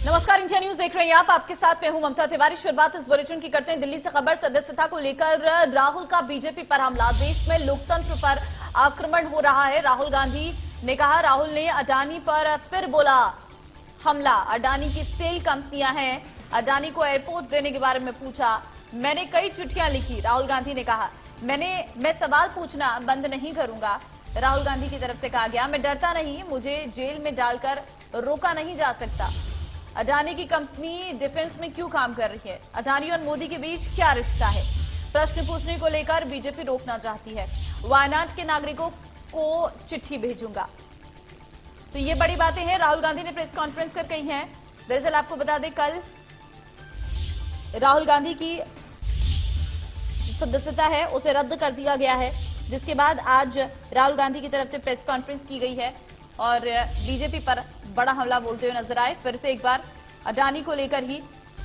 नमस्कार, India news देख रहे हैं आप। आपके साथ मैं हूं ममता तिवारी। शुरुआत इस बुलेटिन की करते हैं दिल्ली से खबर। सदस्यता को लेकर राहुल का बीजेपी पर हमला। देश में लोकतंत्र पर आक्रमण हो रहा है। राहुल गांधी ने कहा, राहुल ने अडानी पर फिर बोला हमला। अडानी की सेल कंपनियां हैं। अडानी को एयरपोर्ट देने के बारे में पूछा। मैंने कई चिट्ठियां लिखी। राहुल गांधी ने कहा, मैं सवाल पूछना बंद नहीं करूंगा। राहुल गांधी की तरफ से कहा गया, मैं डरता नहीं, मुझे जेल में डालकर रोका नहीं जा सकता। अडानी की कंपनी डिफेंस में क्यों काम कर रही है? अडानी और मोदी के बीच क्या रिश्ता है? प्रश्न पूछने को लेकर बीजेपी रोकना चाहती है। वायनाड के नागरिकों को चिट्ठी भेजूंगा। तो ये बड़ी बातें हैं, राहुल गांधी ने प्रेस कॉन्फ्रेंस कर कही हैं। दरअसल आपको बता दें, कल राहुल गांधी की सदस्यता है उसे रद्द कर दिया गया है, जिसके बाद आज राहुल गांधी की तरफ से प्रेस कॉन्फ्रेंस की गई है और बीजेपी पर बड़ा हमला बोलते हुए नजर आए। फिर से एक बार अडानी को लेकर ही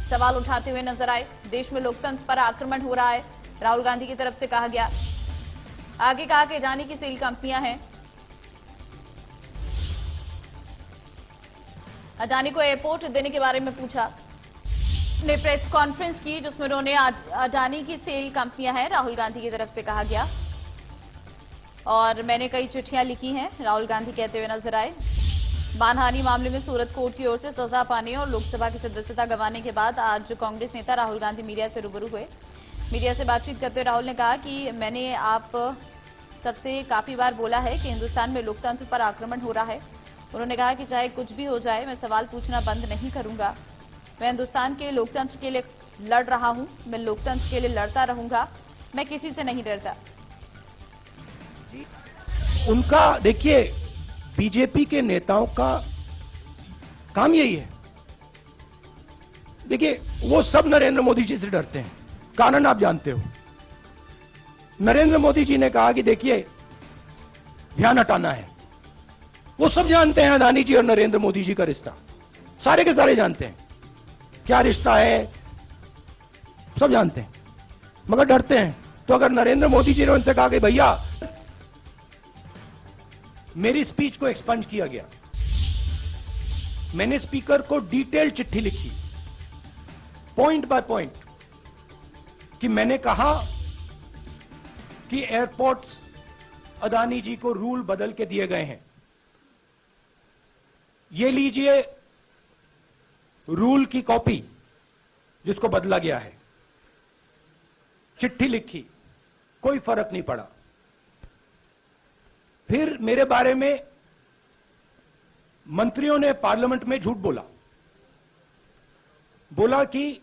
सवाल उठाते हुए नजर आए। देश में लोकतंत्र पर आक्रमण हो रहा है, राहुल गांधी की तरफ से कहा गया। आगे कहा कि अडानी की सेल कंपनियां हैं। अडानी को एयरपोर्ट देने के बारे में पूछा। ने प्रेस कॉन्फ्रेंस की जिसमें उन्होंने अडानी की सेल कंपनियां हैं, राहुल गांधी की तरफ से कहा गया। और मैंने कई चिट्ठियां लिखी हैं, राहुल गांधी कहते हुए नजर आए। मानहानि मामले में सूरत कोर्ट की ओर से सजा पाने और लोकसभा की सदस्यता गंवाने के बाद आज कांग्रेस नेता राहुल गांधी मीडिया से रूबरू हुए। मीडिया से बातचीत करते हुए राहुल ने कहा कि मैंने आप सबसे काफी बार बोला है कि हिंदुस्तान में लोकतंत्र पर आक्रमण हो रहा है। उन्होंने कहा कि चाहे कुछ भी हो जाए, मैं सवाल पूछना बंद नहीं करूंगा। मैं हिंदुस्तान के लोकतंत्र के लिए लड़ रहा हूं, मैं लोकतंत्र के लिए लड़ता रहूंगा, मैं किसी से नहीं डरता। उनका देखिए, बीजेपी के नेताओं का काम यही है। देखिए, वो सब नरेंद्र मोदी जी से डरते हैं। कारण आप जानते हो, नरेंद्र मोदी जी ने कहा कि देखिए ध्यान हटाना है। वो सब जानते हैं अडानी जी और नरेंद्र मोदी जी का रिश्ता, सारे के सारे जानते हैं क्या रिश्ता है, सब जानते हैं, मगर डरते हैं। तो अगर नरेंद्र मोदी जी ने उनसे कहा कि भैया, मेरी स्पीच को एक्सपंज किया गया, मैंने स्पीकर को डिटेल चिट्ठी लिखी पॉइंट बाय पॉइंट कि मैंने कहा कि एयरपोर्ट्स अडानी जी को रूल बदल के दिए गए हैं। ये लीजिए रूल की कॉपी जिसको बदला गया है। चिट्ठी लिखी, कोई फर्क नहीं पड़ा। फिर मेरे बारे में मंत्रियों ने पार्लियामेंट में झूठ बोला कि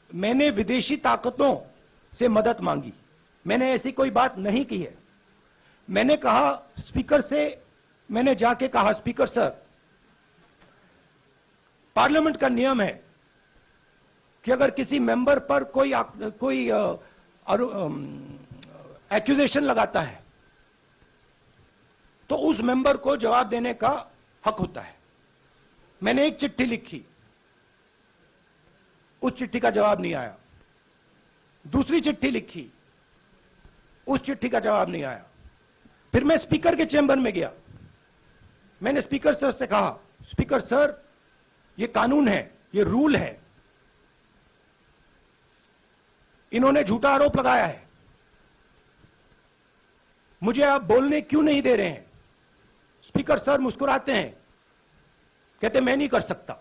मैंने विदेशी ताकतों से मदद मांगी। मैंने ऐसी कोई बात नहीं की है। मैंने कहा स्पीकर से, मैंने जाके कहा, स्पीकर सर, पार्लियामेंट का नियम है कि अगर किसी मेंबर पर कोई एक्यूजेशन लगाता है तो उस मेंबर को जवाब देने का हक होता है। मैंने एक चिट्ठी लिखी, उस चिट्ठी का जवाब नहीं आया। दूसरी चिट्ठी लिखी, उस चिट्ठी का जवाब नहीं आया। फिर मैं स्पीकर के चेंबर में गया। मैंने स्पीकर सर से कहा, स्पीकर सर, ये कानून है, ये रूल है, इन्होंने झूठा आरोप लगाया है, मुझे आप बोलने क्यों नहीं दे रहे हैं? स्पीकर सर मुस्कुराते हैं, कहते मैं नहीं कर सकता।